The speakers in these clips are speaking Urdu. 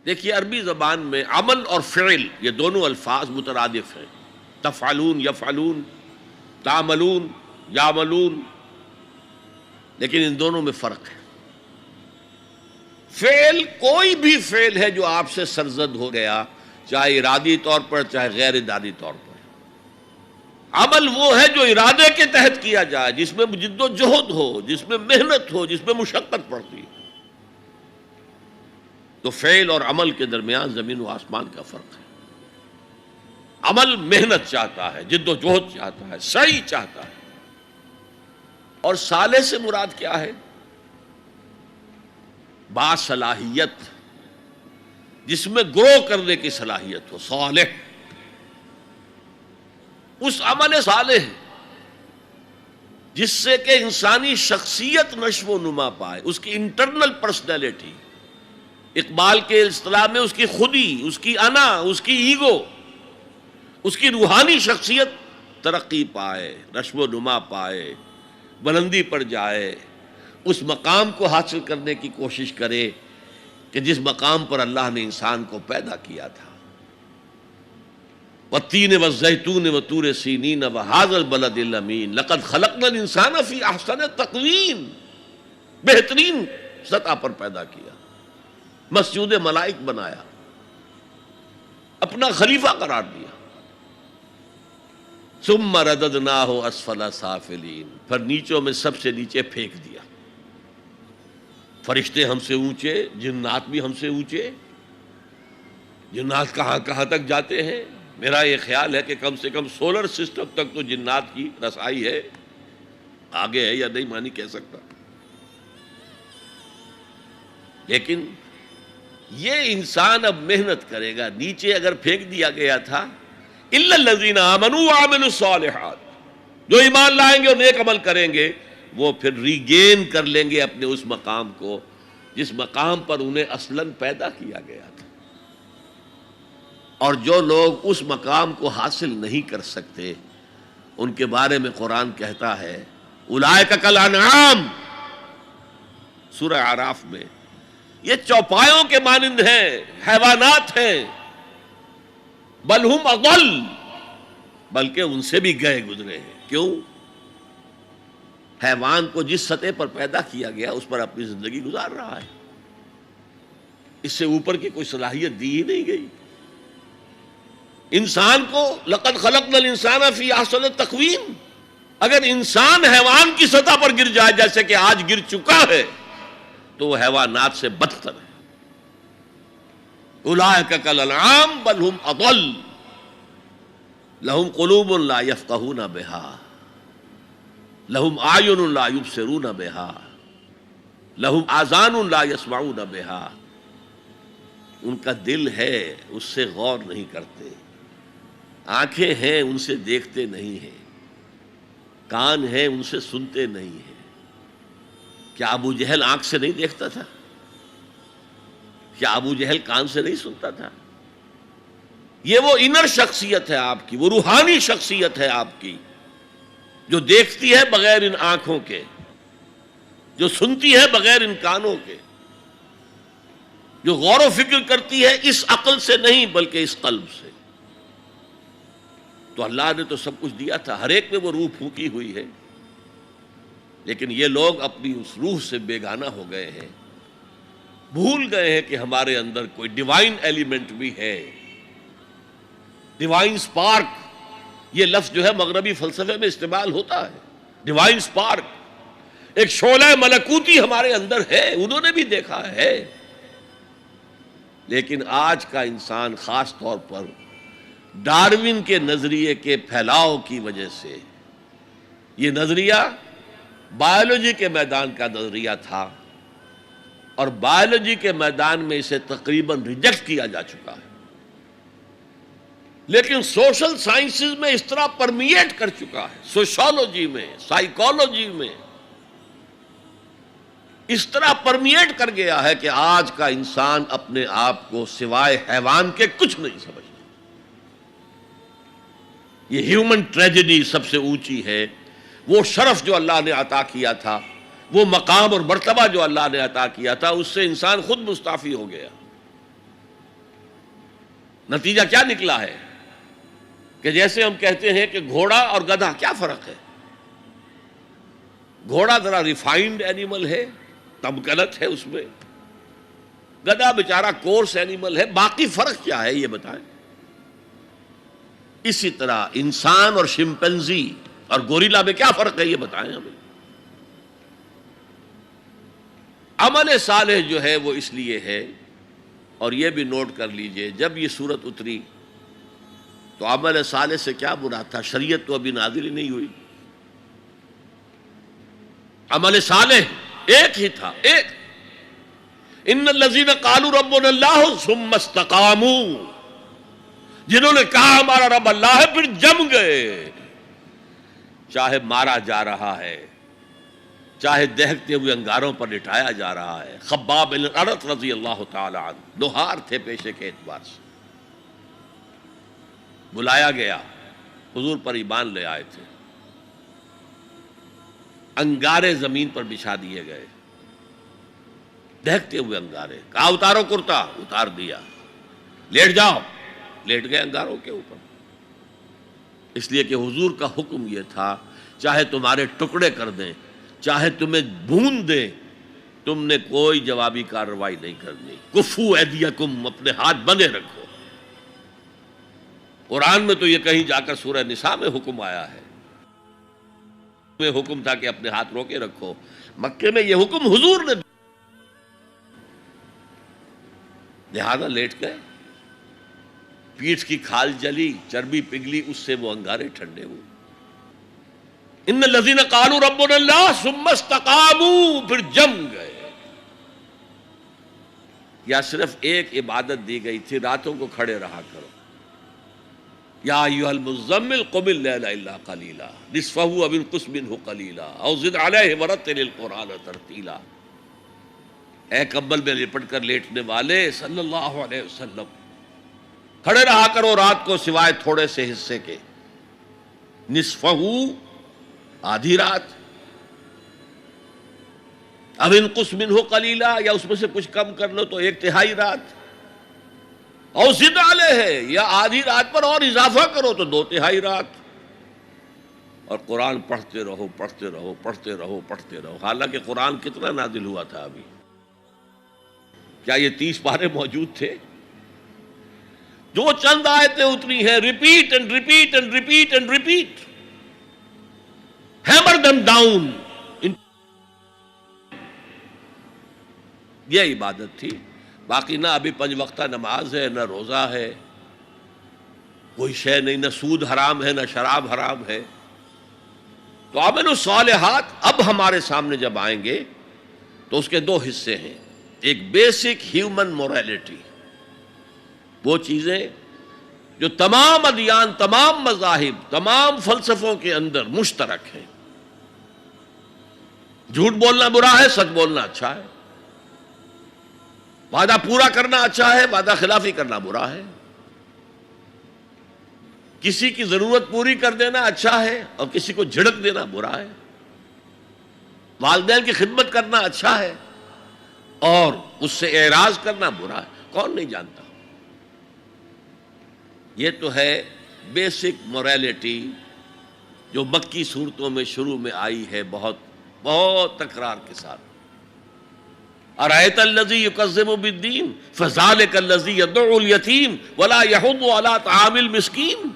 دیکھیے عربی زبان میں عمل اور فعل یہ دونوں الفاظ مترادف ہیں، تفعلون یفعلون، تعملون یعملون، لیکن ان دونوں میں فرق ہے۔ فعل کوئی بھی فعل ہے جو آپ سے سرزد ہو گیا، چاہے ارادی طور پر چاہے غیر ارادی طور پر۔ عمل وہ ہے جو ارادے کے تحت کیا جائے، جس میں جد و جہد ہو، جس میں محنت ہو، جس میں مشقت پڑتی ہے۔ تو فعل اور عمل کے درمیان زمین و آسمان کا فرق ہے۔ عمل محنت چاہتا ہے، جد و جہد چاہتا ہے، سعی چاہتا ہے۔ اور صالح سے مراد کیا ہے؟ باصلاحیت، جس میں گرو کرنے کی صلاحیت ہو، صالح۔ اس عمل صالح جس سے کہ انسانی شخصیت نشو و نما پائے، اس کی انٹرنل پرسنالٹی، اقبال کے اصطلاح میں اس کی خودی، اس کی انا، اس کی ایگو، اس کی روحانی شخصیت ترقی پائے، نشو و نما پائے، بلندی پر جائے، اس مقام کو حاصل کرنے کی کوشش کرے کہ جس مقام پر اللہ نے انسان کو پیدا کیا تھا۔ والتین والزیتون وطور سینین وہذا البلد الامین لقد خلقنا الانسان فی احسن تقویم، بہترین سطح پر پیدا کیا، مسجود ملائک بنایا، اپنا خلیفہ قرار دیا۔ ثم رددناہ اسفل سافلین، پھر نیچوں میں سب سے نیچے پھینک دیا۔ فرشتے ہم سے اونچے، جنات بھی ہم سے اونچے۔ جنات کہاں کہاں تک جاتے ہیں؟ میرا یہ خیال ہے کہ کم سے کم سولر سسٹم تک تو جنات کی رسائی ہے، آگے ہے یا نہیں مانی کہہ سکتا۔ لیکن یہ انسان اب محنت کرے گا۔ نیچے اگر پھینک دیا گیا تھا الا الذین آمنوا وعملوا الصالحات، جو ایمان لائیں گے اور نیک عمل کریں گے وہ پھر ریگین کر لیں گے اپنے اس مقام کو جس مقام پر انہیں اصلاً پیدا کیا گیا تھا۔ اور جو لوگ اس مقام کو حاصل نہیں کر سکتے ان کے بارے میں قرآن کہتا ہے اولئک کالانعام، سورہ اعراف میں، یہ چوپایوں کے مانند ہیں، حیوانات ہیں، بل ہم اضل، بلکہ ان سے بھی گئے گزرے ہیں۔ کیوں؟ حیوان کو جس سطح پر پیدا کیا گیا اس پر اپنی زندگی گزار رہا ہے، اس سے اوپر کی کوئی صلاحیت دی ہی نہیں گئی۔ انسان کو لقد خلقنا الانسان فی احسن تقویم، اگر انسان حیوان کی سطح پر گر جائے جیسے کہ آج گر چکا ہے تو وہ حیوانات سے بدتر ہے۔ اولئک کالانعام بل ہم اضل لہم قلوب لا یفقہون بہا لہم اعین لا یبصرون بہا لہم آذان لا یسمعون بہا، ان کا دل ہے اس سے غور نہیں کرتے، آنکھیں ہیں ان سے دیکھتے نہیں ہیں، کان ہیں ان سے سنتے نہیں ہیں۔ کیا ابو جہل آنکھ سے نہیں دیکھتا تھا؟ کیا ابو جہل کان سے نہیں سنتا تھا؟ یہ وہ انر شخصیت ہے آپ کی، وہ روحانی شخصیت ہے آپ کی، جو دیکھتی ہے بغیر ان آنکھوں کے، جو سنتی ہے بغیر ان کانوں کے، جو غور و فکر کرتی ہے اس عقل سے نہیں بلکہ اس قلب سے۔ تو اللہ نے تو سب کچھ دیا تھا، ہر ایک میں وہ روح پھونکی ہوئی ہے، لیکن یہ لوگ اپنی اس روح سے بیگانہ ہو گئے ہیں، بھول گئے ہیں کہ ہمارے اندر کوئی ڈیوائن ایلیمنٹ بھی ہے۔ ڈیوائن سپارک، یہ لفظ جو ہے مغربی فلسفے میں استعمال ہوتا ہے، ڈیوائن سپارک، ایک شعلہ ملکوتی ہمارے اندر ہے، انہوں نے بھی دیکھا ہے۔ لیکن آج کا انسان خاص طور پر ڈارون کے نظریے کے پھیلاؤ کی وجہ سے، یہ نظریہ بایولوجی کے میدان کا نظریہ تھا اور بایولوجی کے میدان میں اسے تقریباً ریجیکٹ کیا جا چکا ہے، لیکن سوشل سائنسز میں اس طرح پرمیٹ کر چکا ہے، سوشالوجی میں، سائیکالوجی میں اس طرح پرمیٹ کر گیا ہے کہ آج کا انسان اپنے آپ کو سوائے حیوان کے کچھ نہیں سمجھتا۔ یہ ہیومن ٹریجڈی سب سے اونچی ہے، وہ شرف جو اللہ نے عطا کیا تھا، وہ مقام اور مرتبہ جو اللہ نے عطا کیا تھا، اس سے انسان خود مستعفی ہو گیا۔ نتیجہ کیا نکلا ہے کہ جیسے ہم کہتے ہیں کہ گھوڑا اور گدھا کیا فرق ہے؟ گھوڑا ذرا ریفائنڈ اینیمل ہے، تمکنت ہے اس میں، گدھا بیچارہ کورس اینیمل ہے، باقی فرق کیا ہے یہ بتائیں؟ اسی طرح انسان اور شمپینزی اور گوریلا میں کیا فرق ہے یہ بتائیں ہمیں؟ عمل صالح جو ہے وہ اس لیے ہے، اور یہ بھی نوٹ کر لیجئے، جب یہ سورت اتری تو عمل صالح سے کیا مراد تھا؟ شریعت تو ابھی نازل ہی نہیں ہوئی، عمل صالح ایک ہی تھا، ایک ان الذین قالوا ربنا اللہ ثم استقاموا، جنہوں نے کہا ہمارا رب اللہ ہے پھر جم گئے، چاہے مارا جا رہا ہے، چاہے دہکتے ہوئے انگاروں پر لٹایا جا رہا ہے۔ خباب بن الارت رضی اللہ تعالی عنہ لوہار تھے پیشے کے اعتبار سے، بلایا گیا، حضور پر ایمان لے آئے تھے، انگارے زمین پر بچھا دیے گئے، دہکتے ہوئے انگارے، کہا اتارو کرتا، اتار دیا، لیٹ جاؤ، لیٹ گئے انگاروں کے اوپر، اس لیے کہ حضور کا حکم یہ تھا چاہے تمہارے ٹکڑے کر دیں، چاہے تمہیں بھون دیں، تم نے کوئی جوابی کارروائی نہیں کرنی، کفو ایدیکم، اپنے ہاتھ بندے رکھو۔ قرآن میں تو یہ کہیں جا کر سورہ نساء میں حکم آیا ہے، میں حکم تھا کہ اپنے ہاتھ روکے رکھو، مکے میں یہ حکم حضور نے، لہذا لیٹ گئے، پیٹھ کی کھال جلی، چربی پگھلی، اس سے وہ انگارے ٹھنڈے ہوئے۔ ان الذین قالوا ربنا اللہ ثم استقاموا، پھر جم گئے۔ یا صرف ایک عبادت دی گئی تھی، راتوں کو کھڑے رہا کرو، یا ایھا المزمل قم اللیل الا قلیلا نصفہ او انقص منہ قلیلا او زد علیہ ورتل القرآن ترتیلا۔ اے کمبل میں لپٹ کر لیٹنے والے صلی اللہ علیہ وسلم، کھڑے رہا کرو رات کو سوائے تھوڑے سے حصے کے، نصفہ، آدھی رات، اب انقص منہ قلیلا، یا اس میں سے کچھ کم کر لو تو ایک تہائی رات، اور زد علیہ، یا آدھی رات پر اور اضافہ کرو تو دو تہائی رات، اور قرآن پڑھتے رہو پڑھتے رہو پڑھتے رہو پڑھتے رہو۔ حالانکہ قرآن کتنا نازل ہوا تھا ابھی؟ کیا یہ 30 پارے موجود تھے؟ جو چند آیتیں اتری ہیں، repeat and repeat and repeat and repeat, hammer them down, یہ عبادت تھی۔ باقی نہ ابھی 5 وقتہ نماز ہے، نہ روزہ ہے، کوئی شے نہیں، نہ سود حرام ہے، نہ شراب حرام ہے۔ تو عمل الصالحات اب ہمارے سامنے جب آئیں گے تو اس کے 2 حصے ہیں، ایک بیسک ہیومن موریلٹی، وہ چیزیں جو تمام ادیان، تمام مذاہب، تمام فلسفوں کے اندر مشترک ہیں۔ جھوٹ بولنا برا ہے، سچ بولنا اچھا ہے، وعدہ پورا کرنا اچھا ہے، وعدہ خلافی کرنا برا ہے، کسی کی ضرورت پوری کر دینا اچھا ہے اور کسی کو جھڑک دینا برا ہے، والدین کی خدمت کرنا اچھا ہے اور اس سے اعراض کرنا برا ہے، کون نہیں جانتا؟ یہ تو ہے بیسک موریلٹی جو مکی صورتوں میں شروع میں آئی ہے، بہت بہت تکرار کے ساتھ۔ ارأیت الذی یکذب بالدین فذلک الذی یدعو الیتیم ولا یحض علی طعام المسکین۔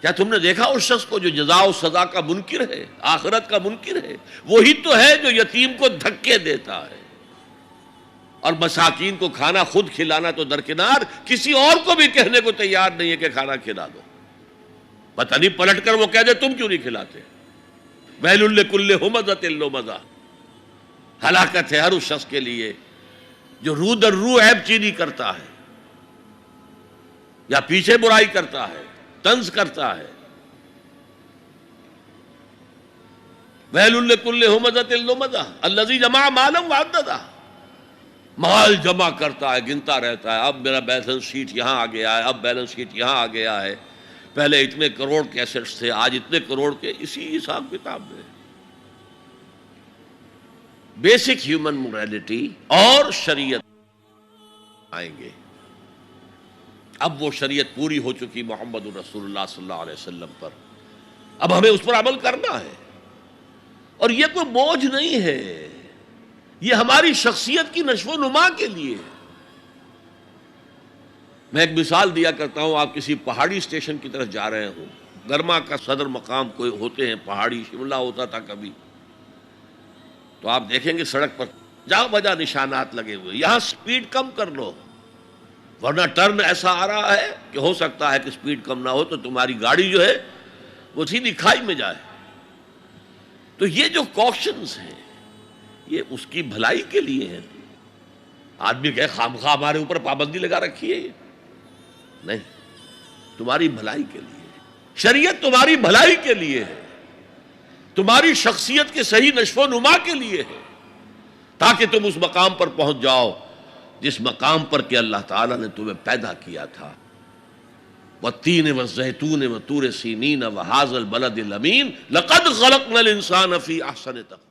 کیا تم نے دیکھا اس شخص کو جو جزا و سزا کا منکر ہے، آخرت کا منکر ہے؟ وہی تو ہے جو یتیم کو دھکے دیتا ہے اور مساکین کو کھانا خود کھلانا تو درکنار، کسی اور کو بھی کہنے کو تیار نہیں ہے کہ کھانا کھلا دو۔ پتہ نہیں پلٹ کر وہ کہہ دے تم کیوں نہیں کھلاتے۔ ویل لکل ہمزۃ لمزہ، ہلاکت ہے ہر اس شخص کے لیے جو رو در رو عیب چینی کرتا ہے یا پیچھے برائی کرتا ہے، طنز کرتا ہے۔ ویل لکل ہمزۃ لمزہ الذی جمع مالا وعددہ، مال جمع کرتا ہے، گنتا رہتا ہے، اب میرا بیلنس شیٹ یہاں آ گیا ہے، اب بیلنس شیٹ یہاں آ گیا ہے، پہلے اتنے کروڑ کے ایسٹس تھے، آج اتنے کروڑ کے، اسی حساب کتاب میں۔ بیسک ہیومن موریلٹی اور شریعت آئیں گے، اب وہ شریعت پوری ہو چکی محمد رسول اللہ صلی اللہ علیہ وسلم پر، اب ہمیں اس پر عمل کرنا ہے، اور یہ کوئی بوجھ نہیں ہے، یہ ہماری شخصیت کی نشو و نما کے لیے ہے۔ میں ایک مثال دیا کرتا ہوں، آپ کسی پہاڑی اسٹیشن کی طرف جا رہے ہوں، گرما کا صدر مقام کوئی ہوتے ہیں پہاڑی، شملہ ہوتا تھا کبھی، تو آپ دیکھیں گے سڑک پر جا بجا نشانات لگے ہوئے، یہاں سپیڈ کم کر لو ورنہ ٹرن ایسا آ رہا ہے کہ ہو سکتا ہے کہ سپیڈ کم نہ ہو تو تمہاری گاڑی جو ہے وہ سیدھی کھائی میں جائے۔ تو یہ جو کوشنز ہیں یہ اس کی بھلائی کے لیے ہیں۔ آدمی کہے خامخواہ ہمارے اوپر پابندی لگا رکھی ہے، یہ نہیں، تمہاری بھلائی کے لیے شریعت، تمہاری بھلائی کے لیے ہے، تمہاری شخصیت کے صحیح نشو و نما کے لیے ہے، تاکہ تم اس مقام پر پہنچ جاؤ جس مقام پر کہ اللہ تعالیٰ نے تمہیں پیدا کیا تھا۔ والتین والزیتون وطور سینین وہذا البلد الامین لقد خلقنا الانسان فی احسن تقویم۔